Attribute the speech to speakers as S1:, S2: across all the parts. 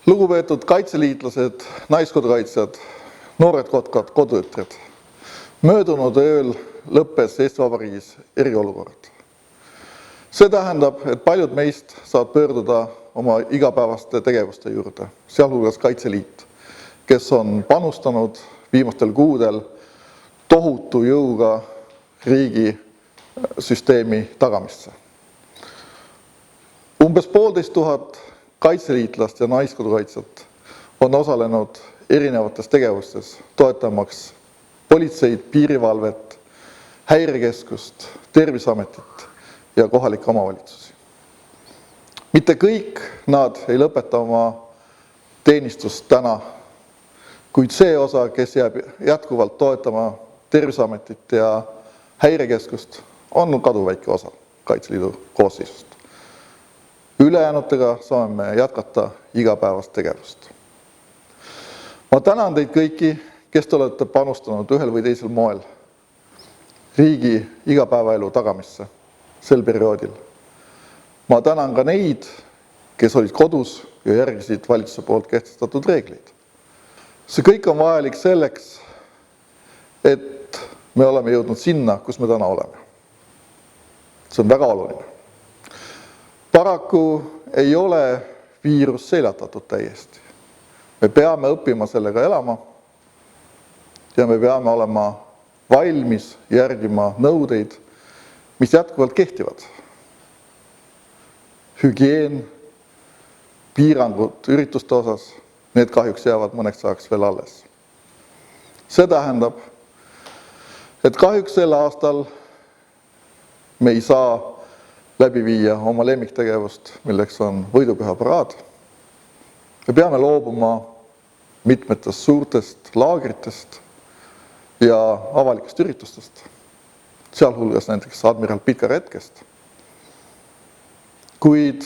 S1: Lugupeetud kaitseliitlased, naiskodukaitsjad, noored koduütred. Möödunud ööl lõppes Eesti Vabariigis eriolukord. See tähendab, et paljud meist saavad pöörduda oma igapäevaste tegevuste juurde, sealhulgas Kaitseliit, kes on panustanud viimastel kuudel tohutu jõuga riigi süsteemi tagamisse. Umbes 1500 kaitseliitlast ja naiskodukaitsjat on osalenud erinevates tegevustes, toetamaks politseid, piirivalvet, häirekeskust, Terviseametit ja kohalikke omavalitsusi. Mitte kõik nad ei lõpeta oma teenistust täna, kuid see osa, kes jääb jätkuvalt toetama Terviseametit ja häirekeskust, on kaduvväike osa Kaitseliidu koosseisust. Ülejäänutega saame me jätkata igapäevast tegevust. Ma tänan teid kõiki, kes te olete panustanud ühel või teisel moel riigi igapäevaelu tagamisse sel perioodil. Ma tänan ka neid, kes olid kodus ja järgisid valitsuse poolt kehtestatud reegleid. See kõik on vajalik selleks, et me oleme jõudnud sinna, kus me täna oleme. See on väga oluline. Paraku ei ole viirus seljatatud täiesti. Me peame õppima sellega elama ja me peame olema valmis järgima nõudeid, mis jätkuvalt kehtivad. Hügieen, piirangud ürituste osas, need kahjuks jäävad mõneks ajaks veel alles. See tähendab, et kahjuks sel aastal me ei saa läbi viia oma lemmiktegevust, milleks on võidupüha paraad. Me peame loobuma mitmetest suurtest laagritest ja avalikest üritustest, sealhulgas näiteks admiral Pitka retkest. Kuid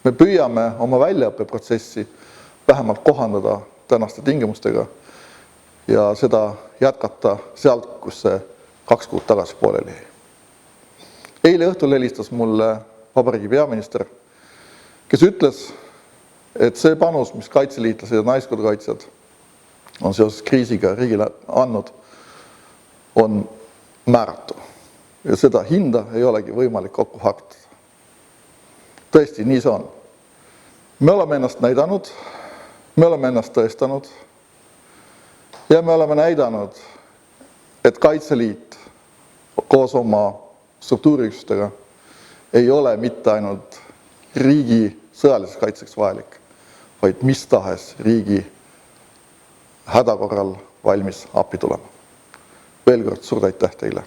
S1: me püüame oma väljaõppeprotsessi vähemalt kohandada tänaste tingimustega ja seda jätkata sealt, kus see 2 kuud tagasi pooleli jäi. Eile õhtul helistas mulle vabariigi peaminister, kes ütles, et see panus, mis kaitseliitlased ja naiskodukaitsjad on seoses kriisiga riigile andnud, on määratu. Ja seda hinda ei olegi võimalik kokku harjutada. Tõesti, nii see on. Me oleme ennast näidanud, me oleme ennast tõestanud ja me oleme näidanud, et Kaitseliit koos oma struktuuriüksustega ei ole mitte ainult riigi sõjaliseks kaitseks vajalik, vaid mis tahes riigi hädakorral valmis appi tulema. Veel kord suur aitäh teile!